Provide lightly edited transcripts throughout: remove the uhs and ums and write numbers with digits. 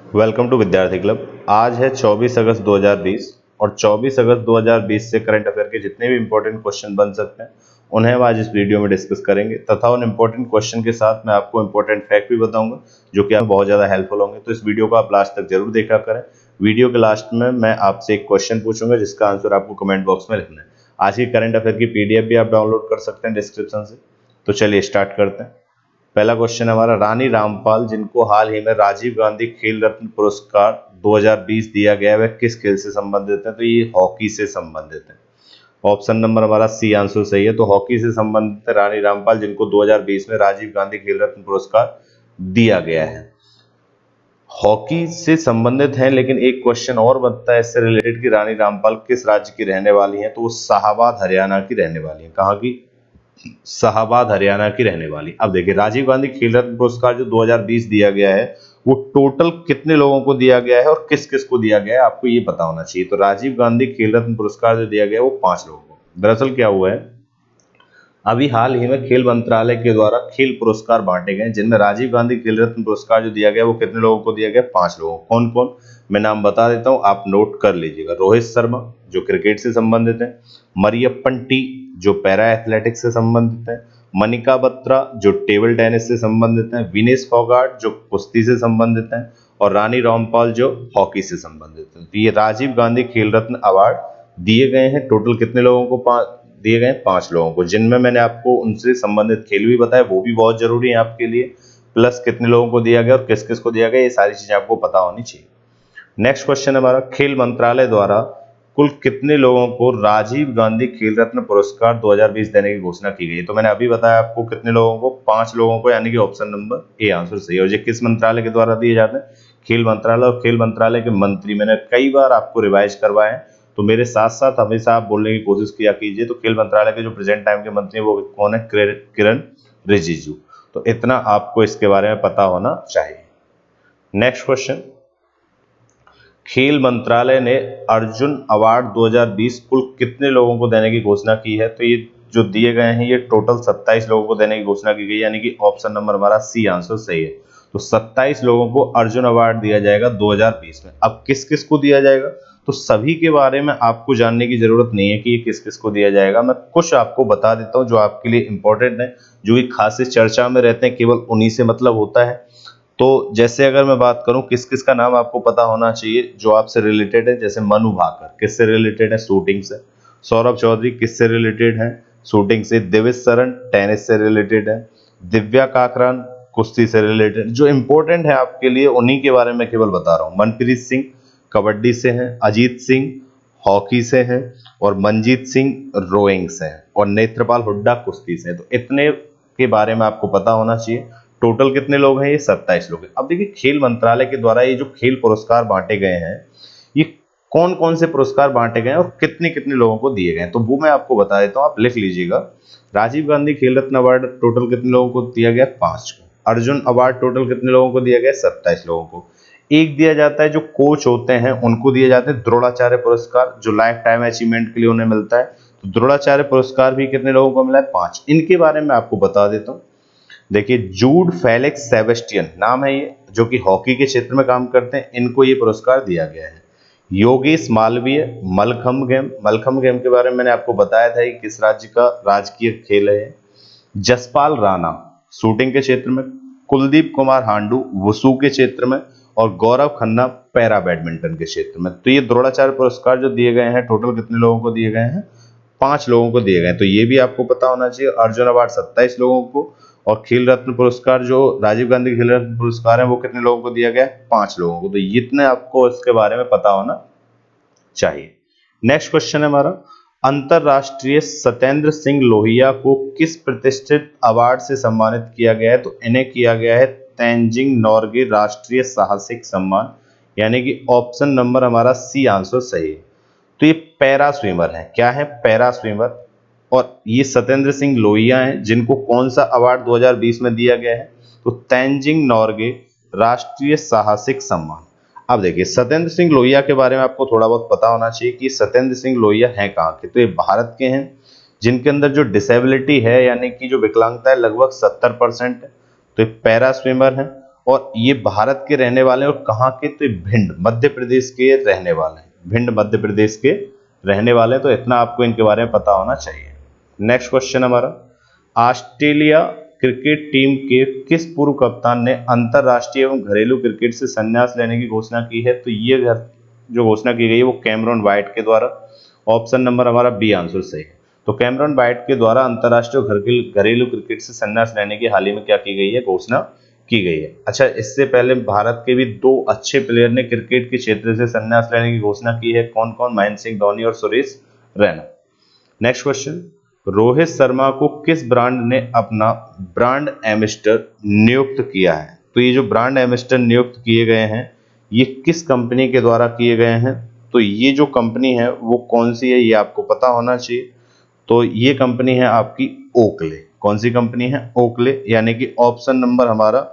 Welcome to विद्यार्थी club. आज है 24 अगस्त 2020 और 24 अगस्त 2020 से करंट अफेयर के जितने भी इंपॉर्टेंट क्वेश्चन बन सकते हैं उन्हें हम आज इस वीडियो में डिस्कस करेंगे तथा उन इंपॉर्टेंट क्वेश्चन के साथ मैं आपको इंपॉर्टेंट फैक्ट भी बताऊंगा जो कि आपको बहुत ज़्यादा हेल्पफुल होंगे। तो इस वीडियो को आप लास्ट तक जरूर देखा करें। वीडियो के लास्ट में मैं आपसे एक क्वेश्चन पूछूंगा जिसका आंसर आपको कमेंट बॉक्स में लिखना है। आज की करंट अफेयर की PDF भी आप डाउनलोड कर सकते हैं डिस्क्रिप्शन से। तो चलिए स्टार्ट करते हैं। पहला क्वेश्चन हमारा, रानी रामपाल जिनको हाल ही में राजीव गांधी खेल रत्न पुरस्कार 2020 दिया गया है वह किस खेल से संबंधित है? तो ये हॉकी से संबंधित है। ऑप्शन नंबर हमारा सी आंसर सही है। तो हॉकी से संबंधित है रानी रामपाल जिनको 2020 में राजीव गांधी खेल रत्न पुरस्कार दिया गया है। हॉकी से संबंधित है, लेकिन एक क्वेश्चन और बनता है इससे रिलेटेड कि रानी रामपाल किस राज्य की रहने वाली है? तो वो शाहाबाद हरियाणा की रहने वाली है। कहाँ की? शाहाबाद हरियाणा की रहने वाली। अब देखिए, राजीव गांधी खेल रत्न पुरस्कार जो 2020 दिया गया है वो टोटल कितने लोगों को दिया गया है और किस किस को दिया गया है आपको ये पता होना चाहिए। तो राजीव गांधी खेल रत्न पुरस्कार जो दिया गया है वो 5 लोगों को। दरअसल क्या हुआ है, अभी हाल ही में खेल मंत्रालय के द्वारा खेल पुरस्कार बांटे गए जिनमें राजीव गांधी खेल रत्न पुरस्कार जो दिया गया वो कितने लोगों को दिया गया? 5 लोगों को। कौन कौन, मैं नाम बता देता हूं, आप नोट कर लीजिएगा। रोहित शर्मा जो क्रिकेट से संबंधित है, मरियप्पन टी जो पैरा एथलेटिक्स से संबंधित है, मनिका बत्रा जो टेबल टेनिस से संबंधित है, विनेश फोगाट जो कुश्ती से संबंधित है और रानी रामपाल जो हॉकी से संबंधित है। तो ये राजीव गांधी खेल रत्न अवार्ड दिए गए हैं। टोटल कितने लोगों को दिए गए? 5 लोगों को, जिनमें मैंने आपको उनसे संबंधित खेल भी बताया, वो भी बहुत जरूरी है आपके लिए। प्लस कितने लोगों को दिया गया और किस किस को दिया गया, ये सारी चीजें आपको पता होनी चाहिए। नेक्स्ट क्वेश्चन हमारा, खेल मंत्रालय द्वारा कुल कितने लोगों को राजीव गांधी खेल रत्न पुरस्कार 2020 देने की घोषणा की गई? तो मैंने अभी बताया आपको कितने लोगों को? 5 लोगों को, यानी कि ऑप्शन नंबर ए आंसर सही है। और ये किस मंत्रालय के द्वारा दिए जाते हैं? खेल मंत्रालय। और खेल मंत्रालय के मंत्री मैंने कई बार आपको रिवाइज करवाए हैं, तो मेरे साथ साथ हमेशा आप बोलने की कोशिश किया कीजिए। तो खेल मंत्रालय के जो प्रेजेंट टाइम के मंत्री हैं वो कौन है? किरण रिजिजू। तो इतना आपको इसके बारे में पता होना चाहिए। नेक्स्ट क्वेश्चन, खेल मंत्रालय ने अर्जुन अवार्ड 2020 कुल कितने लोगों को देने की घोषणा की है? तो ये जो दिए गए हैं ये टोटल 27 लोगों को देने की घोषणा की गई, यानी कि ऑप्शन नंबर हमारा सी आंसर सही है। तो 27 लोगों को अर्जुन अवार्ड दिया जाएगा 2020 में। अब किस किस को दिया जाएगा? तो सभी के बारे में आपको जानने की जरूरत नहीं है कि ये किस किस को दिया जाएगा। मैं कुछ आपको बता देता हूं जो आपके लिए इंपॉर्टेंट है, जो कि खास चर्चा में रहते हैं, केवल उन्हीं से मतलब होता है। तो जैसे अगर मैं बात करूं किस किस का नाम आपको पता होना चाहिए जो आपसे रिलेटेड है, जैसे मनु भाकर किससे रिलेटेड है? शूटिंग से। सौरभ चौधरी किससे रिलेटेड है? शूटिंग से। दिविज शरण टेनिस से रिलेटेड है। दिव्या काकरान कुश्ती से रिलेटेड। जो इंपॉर्टेंट है आपके लिए उन्हीं के बारे में केवल बता रहा हूं। मनप्रीत सिंह कबड्डी से है, अजीत सिंह हॉकी से है और मनजीत सिंह रोइंग से है और नेत्रपाल हुड्डा कुश्ती से है। तो इतने के बारे में आपको पता होना चाहिए। टोटल कितने लोग हैं? ये 27 लोग हैं। अब देखिए, खेल मंत्रालय के द्वारा ये जो खेल पुरस्कार बांटे गए हैं ये कौन कौन से पुरस्कार बांटे गए हैं और कितने कितने लोगों को दिए गए हैं, तो वो मैं आपको बता देता हूं, आप लिख लीजिएगा। राजीव गांधी खेल रत्न अवार्ड टोटल कितने लोगों को दिया गया? 5 को। अर्जुन अवार्ड टोटल कितने लोगों को दिया गया? 27 लोगों को। एक दिया जाता है जो कोच होते हैं उनको दिए जाते हैं द्रोणाचार्य पुरस्कार, जो लाइफ टाइम अचीवमेंट के लिए उन्हें मिलता है। तो द्रोणाचार्य पुरस्कार भी कितने लोगों को मिला है? 5। इनके बारे में आपको बता देता हूं। देखिए, जूड फेलिक्स सेबेस्टियन नाम है ये, जो कि हॉकी के क्षेत्र में काम करते हैं, इनको ये पुरस्कार दिया गया है। योगेश मालवीय मलखम गेम के बारे में मैंने आपको बताया था कि किस राज्य का राजकीय खेल है। जसपाल राणा शूटिंग के क्षेत्र में, कुलदीप कुमार हांडू वुशु के क्षेत्र में और गौरव खन्ना पैरा बैडमिंटन के क्षेत्र में। तो ये द्रोणाचार्य पुरस्कार जो दिए गए हैं टोटल कितने लोगों को दिए गए हैं? 5 लोगों को दिए गए। तो ये भी आपको पता होना चाहिए। अर्जुन अवार्ड 27 लोगों को और खेल रत्न पुरस्कार जो राजीव गांधी खेल रत्न पुरस्कार है वो कितने लोगों को दिया गया? 5 लोगों को। तो इतने आपको इसके बारे में पता होना चाहिए। नेक्स्ट क्वेश्चन है हमारा, अंतरराष्ट्रीय सत्येंद्र सिंह लोहिया को किस प्रतिष्ठित अवार्ड से सम्मानित किया गया है? तो इन्हें किया गया है तेंजिंग नोर्गे राष्ट्रीय साहसिक सम्मान, यानी कि ऑप्शन नंबर हमारा सी आंसर सही है। तो ये पैरा स्विमर है। क्या है? Para swimmer. और ये सत्येंद्र सिंह लोहिया हैं जिनको कौन सा अवार्ड 2020 में दिया गया है? तो तेंजिंग नोर्गे राष्ट्रीय साहसिक सम्मान। अब देखिए, सत्येंद्र सिंह लोहिया के बारे में आपको थोड़ा बहुत पता होना चाहिए कि सत्येंद्र सिंह लोहिया हैं कहाँ के। तो ये भारत के हैं जिनके अंदर जो डिसेबिलिटी है, यानी कि जो विकलांगता है, लगभग 70% है। तो ये पैरा स्विमर है और ये भारत के रहने वाले हैं और कहाँ के, तो भिंड मध्य प्रदेश के रहने वाले हैं, भिंड मध्य प्रदेश के रहने वाले हैं। तो इतना आपको इनके बारे में पता होना चाहिए। नेक्स्ट क्वेश्चन हमारा, ऑस्ट्रेलिया क्रिकेट टीम के किस पूर्व कप्तान ने अंतरराष्ट्रीय एवं घरेलू क्रिकेट से संन्यास लेने की घोषणा की है? तो ये जो घोषणा की गई है वो कैमरॉन वाइट के द्वारा। ऑप्शन नंबर हमारा बी आंसर सही है। तो कैमरॉन वाइट के द्वारा अंतरराष्ट्रीय घरेलू क्रिकेट से संन्यास लेने की हाल ही में क्या की गई है, घोषणा की गई है। अच्छा, इससे पहले भारत के भी दो अच्छे प्लेयर ने क्रिकेट के क्षेत्र से संन्यास लेने की घोषणा की है। कौन कौन? महेंद्र सिंह धोनी और सुरेश रैना। नेक्स्ट क्वेश्चन, रोहित शर्मा को किस ब्रांड ने अपना ब्रांड एम्बेसडर नियुक्त किया है? तो ये जो ब्रांड एम्बेसडर नियुक्त किए गए हैं ये किस कंपनी के द्वारा किए गए हैं? तो ये जो कंपनी है वो कौन सी है, ये आपको पता होना चाहिए। तो ये कंपनी है आपकी ओकले। कौन सी कंपनी है? ओकले, यानी कि ऑप्शन नंबर हमारा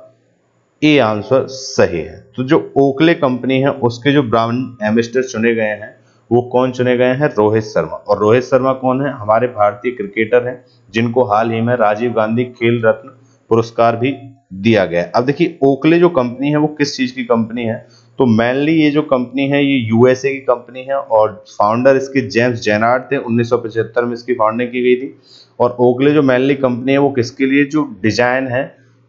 ए आंसर सही है। तो जो ओकले कंपनी है उसके जो ब्रांड एम्बेसडर चुने गए हैं वो कौन चुने गए हैं? रोहित शर्मा। और रोहित शर्मा कौन है? हमारे भारतीय क्रिकेटर हैं जिनको हाल ही में राजीव गांधी खेल रत्न पुरस्कार भी दिया गया है। अब देखिए, ओकले जो कंपनी है वो किस चीज की कंपनी है? तो मेनली ये जो कंपनी है ये यूएसए की कंपनी है और फाउंडर इसके जेम्स जेनार्ड थे। 1975 में इसकी फाउंडिंग की गई थी। और ओकले जो मेनली कंपनी है वो किसके लिए, जो डिजाइन है,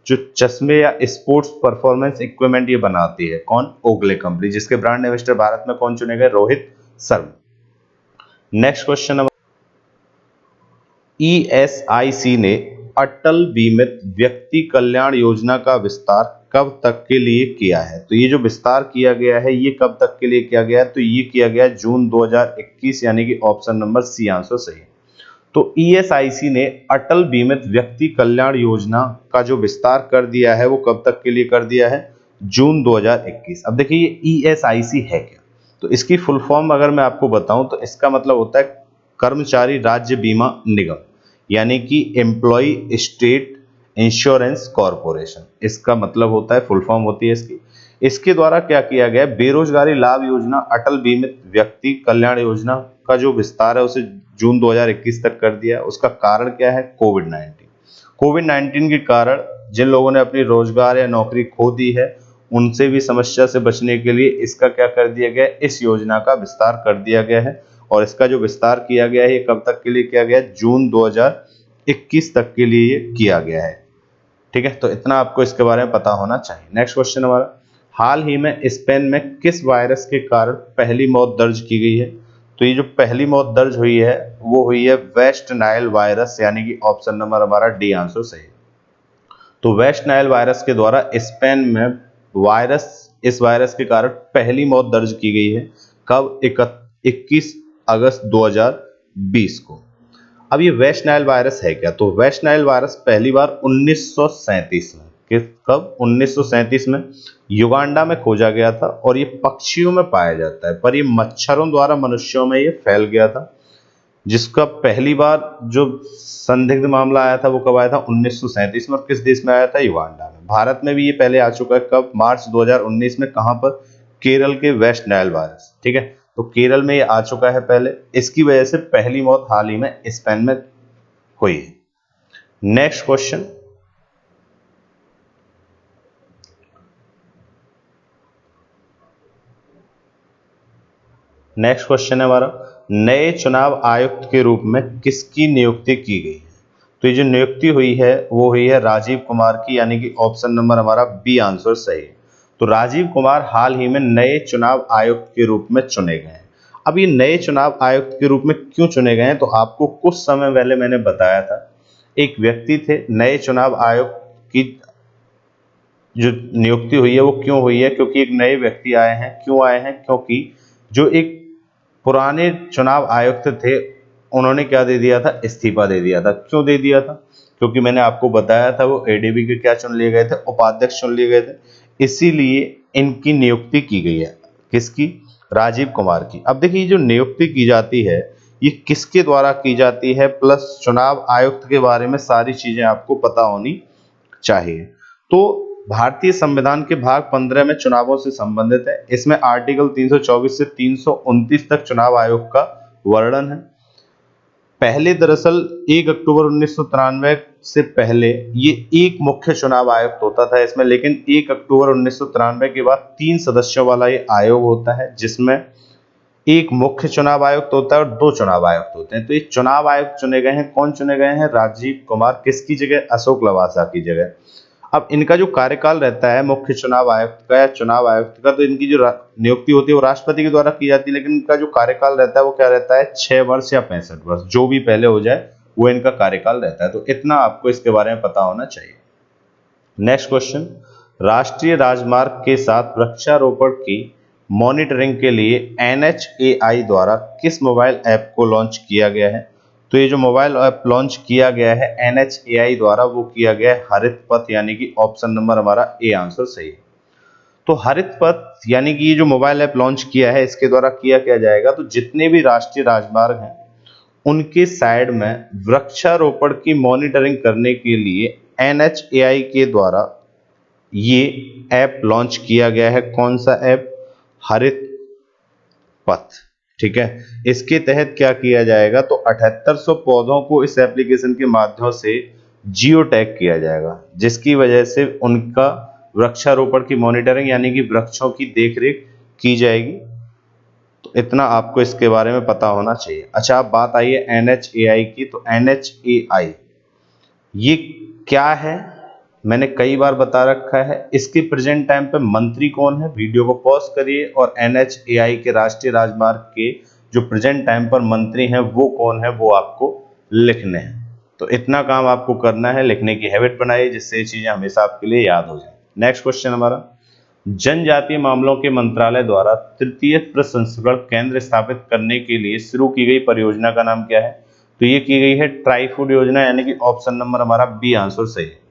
जो चश्मे या स्पोर्ट्स परफॉर्मेंस इक्विपमेंट ये बनाती है। कौन? ओकले कंपनी, जिसके ब्रांड एम्बेसडर भारत में कौन चुने गए? Rohit Sharma. Next question, ESIC ने अटल बीमित व्यक्ति कल्याण योजना का विस्तार कब तक के लिए किया है? तो ये जो विस्तार किया गया है ये कब तक के लिए किया गया है? तो ये किया गया जून 2021, यानी कि ऑप्शन नंबर सी आंसर सही है। तो ईएसआईसी ने अटल बीमित व्यक्ति कल्याण योजना का जो विस्तार कर दिया है वो कब तक के लिए कर दिया है? जून 2021। अब देखिए ये ईएसआईसी है क्या? तो इसकी फुल फॉर्म अगर मैं आपको बताऊं तो इसका मतलब होता है कर्मचारी राज्य बीमा निगम, यानी कि एम्प्लॉय स्टेट इंश्योरेंस कॉरपोरेशन। इसका मतलब होता है, फुल फॉर्म होती है इसकी। इसके द्वारा क्या किया गया? बेरोजगारी लाभ योजना अटल बीमित व्यक्ति कल्याण योजना का जो विस्तार है उसे जून 2021 तक कर दिया। उसका कारण क्या है? कोविड-19 के कारण जिन लोगों ने अपनी रोजगार या नौकरी खो दी है उनसे भी समस्या से बचने के लिए इसका क्या कर दिया गया? इस योजना का विस्तार कर दिया गया है। और इसका जो विस्तार किया गया है ये कब तक के लिए किया गया? जून 2021 तक के लिए किया गया है। ठीक है, तो इतना आपको इसके बारे में पता होना चाहिए। नेक्स्ट क्वेश्चन हमारा, हाल ही में स्पेन में किस वायरस के कारण पहली मौत दर्ज की गई है? तो ये जो पहली मौत दर्ज हुई है वो हुई है वेस्ट नाइल वायरस, यानी कि ऑप्शन नंबर हमारा डी आंसर सही। तो वेस्ट नाइल वायरस के द्वारा स्पेन में इस वायरस के कारण पहली मौत दर्ज की गई है। कब? 21 अगस्त 2020 को। अब ये वेस्ट नाइल वायरस है क्या? तो वेस्ट नाइल वायरस पहली बार 1937 में, कब? 1937 में युगांडा में खोजा गया था और ये पक्षियों में पाया जाता है, पर ये मच्छरों द्वारा मनुष्यों में ये फैल गया था। जिसका पहली बार जो संदिग्ध मामला आया था वो कब आया था? 1937 में। और किस देश में आया था? युगांडा में। भारत में भी ये पहले आ चुका है। कब? मार्च 2019 में। कहां पर? केरल के वेस्ट नाइल वायरस। ठीक है, तो केरल में ये आ चुका है पहले। इसकी वजह से पहली मौत हाल ही में स्पेन में हुई है। नेक्स्ट क्वेश्चन, है हमारा, नए चुनाव आयुक्त के रूप में किसकी नियुक्ति की गई है? तो ये जो नियुक्ति हुई है वो हुई है राजीव कुमार की, यानी कि ऑप्शन नंबर हमारा बी आंसर सही है। तो राजीव कुमार हाल ही में नए चुनाव आयुक्त के रूप में चुने गए हैं। अब ये नए चुनाव आयुक्त के रूप में क्यों चुने गए हैं? तो आपको कुछ समय पहले मैंने बताया था, एक व्यक्ति थे, नए चुनाव आयुक्त की जो नियुक्ति हुई है वो क्यों हुई है? क्योंकि एक नए व्यक्ति आए हैं। क्यों आए हैं? क्योंकि जो एक पुराने चुनाव आयुक्त थे उन्होंने क्या दे दिया था? इस्तीफा दे दिया था। क्यों दे दिया था? क्योंकि मैंने आपको बताया था वो एडीबी के क्या चुन लिए गए थे? उपाध्यक्ष चुन लिए गए थे। इसीलिए इनकी नियुक्ति की गई है। किसकी? राजीव कुमार की। अब देखिए जो नियुक्ति की जाती है ये किसके द्वारा की जाती है, प्लस चुनाव आयुक्त के बारे में सारी चीजें आपको पता होनी चाहिए। तो भारतीय संविधान के भाग 15 में चुनावों से संबंधित है। इसमें आर्टिकल 324 से 329 तक चुनाव आयोग का वर्णन है। पहले दरअसल 1 अक्टूबर 1993 से पहले ये एक मुख्य चुनाव आयुक्त होता था इसमें, लेकिन 1 अक्टूबर 1993 के बाद 3 सदस्यों वाला ये आयोग होता है, जिसमें एक मुख्य चुनाव आयुक्त होता है और 2 चुनाव आयुक्त होते हैं। तो ये चुनाव आयुक्त चुने गए हैं, कौन चुने गए हैं? राजीव कुमार, किसकी जगह? अशोक लवासा की जगह। अब इनका जो कार्यकाल रहता है मुख्य चुनाव आयुक्त का या चुनाव आयुक्त का, तो इनकी जो नियुक्ति होती है वो राष्ट्रपति के द्वारा की जाती है, लेकिन इनका जो कार्यकाल रहता है वो क्या रहता है? 6 वर्ष या 65 वर्ष, जो भी पहले हो जाए वो इनका कार्यकाल रहता है। तो इतना आपको इसके बारे में पता होना चाहिए। नेक्स्ट क्वेश्चन, राष्ट्रीय राजमार्ग के साथ वृक्षारोपण की मॉनिटरिंग के लिए NHAI द्वारा किस मोबाइल ऐप को लॉन्च किया गया है? तो ये जो मोबाइल ऐप लॉन्च किया गया है NHAI द्वारा, वो किया गया है हरित पथ, यानी कि ऑप्शन नंबर हमारा ए आंसर सही है। तो हरित पथ यानी कि ये जो मोबाइल ऐप लॉन्च किया है, इसके द्वारा किया क्या जाएगा? तो जितने भी राष्ट्रीय राजमार्ग हैं उनके साइड में वृक्षारोपण की मॉनिटरिंग करने के लिए NHAI के द्वारा ये ऐप लॉन्च किया गया है। कौन सा ऐप? हरित पथ। ठीक है, इसके तहत क्या किया जाएगा? तो 7800 पौधों को इस एप्लीकेशन के माध्यम से जियो टैग किया जाएगा, जिसकी वजह से उनका वृक्षारोपण की मॉनिटरिंग यानी कि वृक्षों की देखरेख की जाएगी। तो इतना आपको इसके बारे में पता होना चाहिए। अच्छा, अब बात आई है NHAI की। तो NHAI ये क्या है? मैंने कई बार बता रखा है। इसके प्रेजेंट टाइम पे मंत्री कौन है? वीडियो को पॉज करिए और NHAI के राष्ट्रीय राजमार्ग के जो प्रेजेंट टाइम पर मंत्री हैं वो कौन है वो आपको लिखने हैं। तो इतना काम आपको करना है, लिखने की हैबिट बनाइए, जिससे ये चीजें हमेशा आपके लिए याद हो जाए। नेक्स्ट क्वेश्चन हमारा, जनजातीय मामलों के मंत्रालय द्वारा तृतीय प्रसंस्करण केंद्र स्थापित करने के लिए शुरू की गई परियोजना का नाम क्या है? तो ये की गई है ट्राई फूड योजना, यानी कि ऑप्शन नंबर हमारा बी आंसर सही है।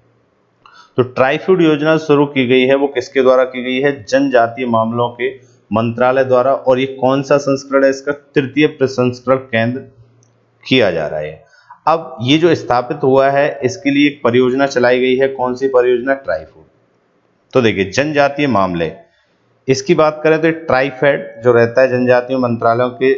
तो ट्राई फूड योजना शुरू की गई है, वो किसके द्वारा की गई है? जनजातीय मामलों के मंत्रालय द्वारा। और ये कौन सा संस्करण है इसका? तृतीय प्रसंस्करण केंद्र किया जा रहा है। अब ये जो स्थापित हुआ है इसके लिए एक परियोजना चलाई गई है। कौन सी परियोजना? Try food. तो देखिए, जनजातीय मामले इसकी बात करें तो ट्राइफेड जो रहता है जनजातीय मंत्रालयों के,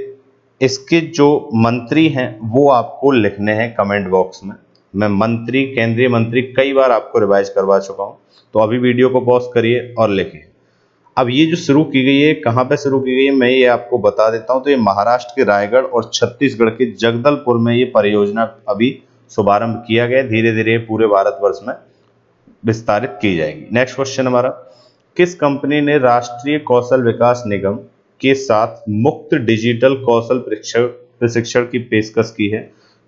इसके जो मंत्री हैं वो आपको लिखने हैं कमेंट बॉक्स में। मैं मंत्री, केंद्रीय मंत्री कई बार आपको रिवाइज करवा चुका हूं, तो अभी वीडियो को पॉज करिए और लिखिए। अब ये जो शुरू की गई है, कहां पे शुरू की गई है मैं ये आपको बता देता हूं। तो ये महाराष्ट्र के रायगढ़ और छत्तीसगढ़ के जगदलपुर में ये परियोजना अभी शुभारंभ किया गया। धीरे धीरे पूरे भारतवर्ष में विस्तारित की जाएगी। नेक्स्ट क्वेश्चन हमारा, किस कंपनी ने राष्ट्रीय कौशल विकास निगम के साथ मुफ्त डिजिटल कौशल प्रशिक्षण की पेशकश की है?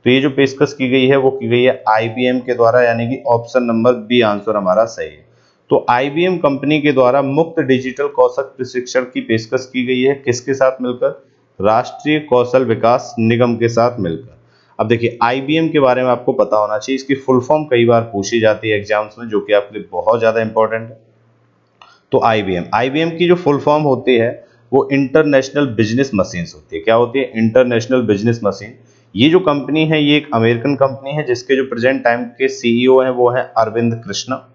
तो ये जो पेशकश की गई है वो की गई है IBM के द्वारा, यानी कि ऑप्शन नंबर बी आंसर हमारा सही है। तो IBM कंपनी के द्वारा मुफ्त डिजिटल कौशल प्रशिक्षण की पेशकश की गई है, किसके साथ मिलकर? राष्ट्रीय कौशल विकास निगम के साथ मिलकर। अब देखिए, IBM के बारे में आपको पता होना चाहिए। इसकी फुल फॉर्म कई बार पूछी जाती है एग्जाम्स में, जो कि आपके लिए बहुत ज्यादा इंपॉर्टेंट है। तो IBM की जो फुल फॉर्म होती है वो इंटरनेशनल बिजनेस मशीन्स होती है। क्या होती है? International business machine. ये जो कंपनी है ये एक अमेरिकन कंपनी है, जिसके जो प्रेजेंट टाइम के CEO हैं वो हैं अरविंद कृष्णा।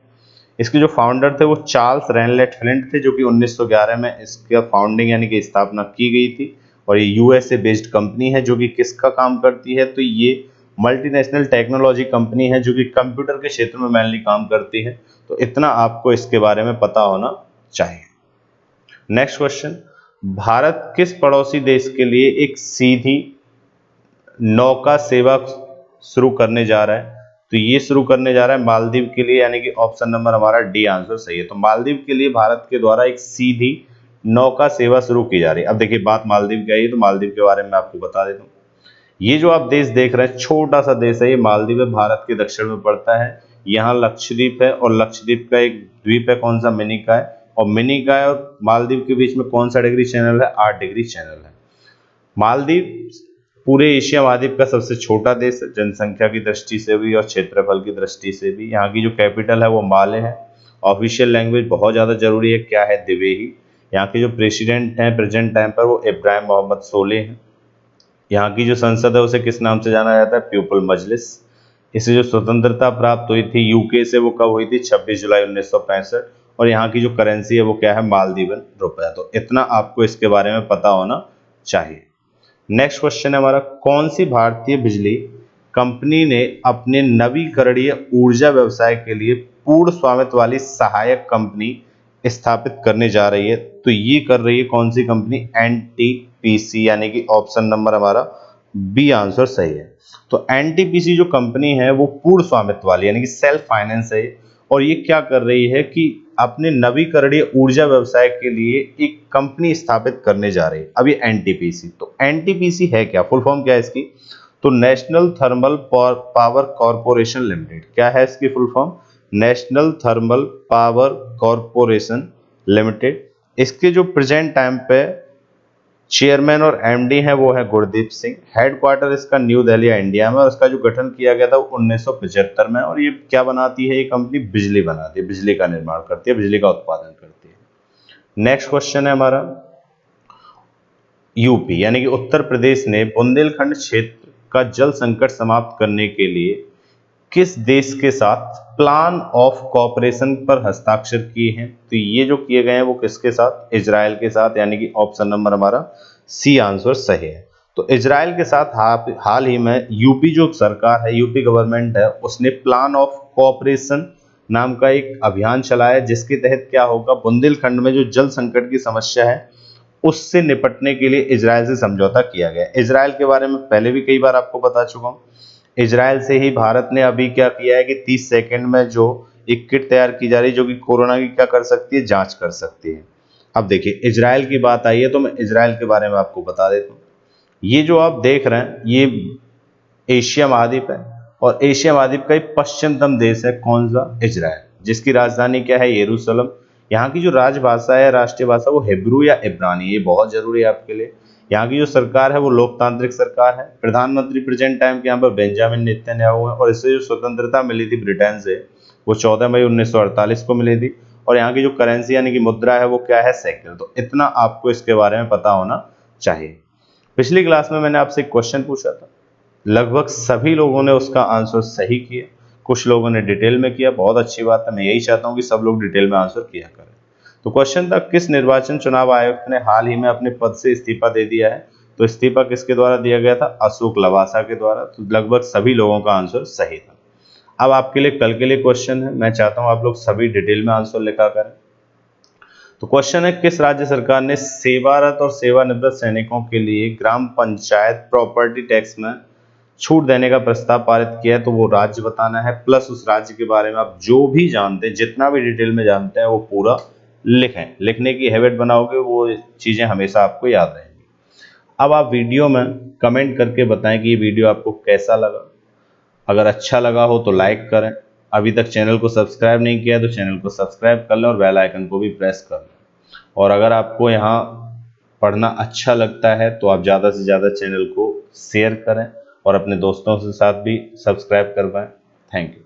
इसके जो फाउंडर थे वो चार्ल्स रेनलेट फ्लिंट थे, जो कि 1911 में इसका फाउंडिंग यानी कि स्थापना की गई थी। और ये USA बेस्ड कंपनी है, जो कि किसका काम करती है? तो ये मल्टीनेशनल टेक्नोलॉजी कंपनी है, जो कि कंप्यूटर के क्षेत्र में मेनली काम करती है। तो इतना आपको इसके बारे में पता होना चाहिए। नेक्स्ट क्वेश्चन, भारत किस पड़ोसी देश के लिए एक सीधी नौका सेवा शुरू करने जा रहा है? तो ये शुरू करने जा रहा है मालदीव के लिए, यानी कि ऑप्शन नंबर हमारा डी आंसर सही है। तो मालदीव के लिए भारत के द्वारा एक सीधी नौका सेवा शुरू की जा रही है। अब देखिए, बात मालदीव की आई तो मालदीव के बारे में आपको बता देता हूँ। ये जो आप देश देख रहे हैं, छोटा सा देश है ये मालदीव है, भारत के दक्षिण में पड़ता है। यहाँ लक्षद्वीप है और लक्षद्वीप का एक द्वीप है, कौन सा? मिनिकॉय। और मिनिकॉय और मालदीव के बीच में कौन सा डिग्री चैनल है? 8 डिग्री चैनल है। मालदीव पूरे एशिया महाद्वीप का सबसे छोटा देश है, जनसंख्या की दृष्टि से भी और क्षेत्रफल की दृष्टि से भी। यहाँ की जो कैपिटल है वो माले है। ऑफिशियल लैंग्वेज बहुत ज़्यादा जरूरी है, क्या है? दिवेही। यहाँ के जो प्रेसिडेंट हैं प्रेजेंट टाइम पर वो इब्राहिम मोहम्मद सोलेह हैं। यहाँ की जो संसद है उसे किस नाम से जाना जाता है? पीपल मजलिस। इसे जो स्वतंत्रता प्राप्त हुई थी UK से वो कब हुई थी? 26 जुलाई 1965। और यहाँ की जो करेंसी है वो क्या है? मालदीवन रुपया। तो इतना आपको इसके बारे में पता होना चाहिए। नेक्स्ट क्वेश्चन है हमारा, कौन सी भारतीय बिजली कंपनी ने अपने नवीकरणीय ऊर्जा व्यवसाय के लिए पूर्ण स्वामित्व वाली सहायक कंपनी स्थापित करने जा रही है? तो ये कर रही है कौन सी कंपनी? एनटीपीसी, यानी कि ऑप्शन नंबर हमारा बी आंसर सही है। तो एनटीपीसी जो कंपनी है वो पूर्ण स्वामित्व वाली यानी कि सेल्फ फाइनेंस है, और ये क्या कर रही है कि अपने नवीकरणीय ऊर्जा व्यवसाय के लिए एक कंपनी स्थापित करने जा रही है। अब ये एनटीपीसी, तो एनटीपीसी है क्या, फुल फॉर्म क्या है इसकी? तो national thermal power corporation limited. क्या है इसकी full form? National thermal power corporation limited. इसके जो प्रेजेंट टाइम पे चेयरमैन और एमडी है वो है गुरदीप सिंह। हेडक्वार्टर इसका न्यू दिल्ली इंडिया में, और इसका जो गठन किया गया था वो 1975 में। और ये क्या बनाती है? ये कंपनी बिजली बनाती है, बिजली का निर्माण करती है, बिजली का उत्पादन करती है। नेक्स्ट क्वेश्चन है हमारा, यूपी यानी कि उत्तर प्रदेश ने बुंदेलखंड क्षेत्र का जल संकट समाप्त करने के लिए किस देश के साथ प्लान ऑफ कोऑपरेशन पर हस्ताक्षर किए हैं? तो ये जो किए गए हैं वो किसके साथ? इजराइल के साथ, यानी कि ऑप्शन नंबर हमारा सी आंसर सही है। तो इजराइल के साथ हाल ही में यूपी जो सरकार है, यूपी गवर्नमेंट है, उसने प्लान ऑफ कोऑपरेशन नाम का एक अभियान चलाया, जिसके तहत क्या होगा, बुंदेलखंड में जो जल संकट की समस्या है उससे निपटने के लिए इजराइल से समझौता किया गया। इजराइल के बारे में पहले भी कई बार आपको बता चुका हूँ। इजराइल से ही भारत ने अभी क्या किया है कि 30 सेकंड में जो एक किट तैयार की जा रही है जो कि कोरोना की क्या कर सकती है, जांच कर सकती है। अब देखिए इजराइल की बात आई है तो मैं इजराइल के बारे में आपको बता देता हूँ। ये जो आप देख रहे हैं ये एशिया महाद्वीप है, और एशिया महाद्वीप का एक पश्चिमतम देश है। कौन सा? इजराइल, जिसकी राजधानी क्या है? यरूशलेम। यहाँ की जो राजभाषा है, राष्ट्रीय भाषा, वो हिब्रू या इब्रानी। ये बहुत जरूरी है आपके लिए। यहाँ की जो सरकार है वो लोकतांत्रिक सरकार है। प्रधानमंत्री प्रेजेंट टाइम के यहाँ पर बेंजामिन नेतन्याहू है, और इससे जो स्वतंत्रता मिली थी ब्रिटेन से वो 14 मई 1948 को मिली थी। और यहाँ की जो करेंसी यानी कि मुद्रा है वो क्या है? शेकेल। तो इतना आपको इसके बारे में पता होना चाहिए। पिछली क्लास में मैंने आपसे एक क्वेश्चन पूछा था, लगभग सभी लोगों ने उसका आंसर सही किया, कुछ लोगों ने डिटेल में किया। बहुत अच्छी बात है, मैं यही चाहता हूँ कि सब लोग डिटेल में आंसर किया करें। तो क्वेश्चन था, किस निर्वाचन चुनाव आयुक्त ने हाल ही में अपने पद से इस्तीफा दे दिया है? तो इस्तीफा किसके द्वारा दिया गया था? अशोक लवासा के द्वारा। तो लगभग सभी लोगों का आंसर सही था। अब आपके लिए कल के लिए क्वेश्चन है, मैं चाहता हूं आप लोग सभी डिटेल में आंसर लिखा करें। तो क्वेश्चन है, किस राज्य सरकार ने सेवारत और सेवानिवृत्त सैनिकों के लिए ग्राम पंचायत प्रॉपर्टी टैक्स में छूट देने का प्रस्ताव पारित किया है? तो वो राज्य बताना है, प्लस उस राज्य के बारे में आप जो भी जानते हैं, जितना भी डिटेल में जानते हैं वो पूरा लिखें। लिखने की हैबिट बनाओगे, वो चीजें हमेशा आपको याद रहेंगी। अब आप वीडियो में कमेंट करके बताएं कि ये वीडियो आपको कैसा लगा। अगर अच्छा लगा हो तो लाइक करें। अभी तक चैनल को सब्सक्राइब नहीं किया तो चैनल को सब्सक्राइब कर लें, और बेल आइकन को भी प्रेस कर लें। और अगर आपको यहाँ पढ़ना अच्छा लगता है तो आप ज़्यादा से ज़्यादा चैनल को शेयर करें और अपने दोस्तों के साथ भी सब्सक्राइब करवाएं। Thank you.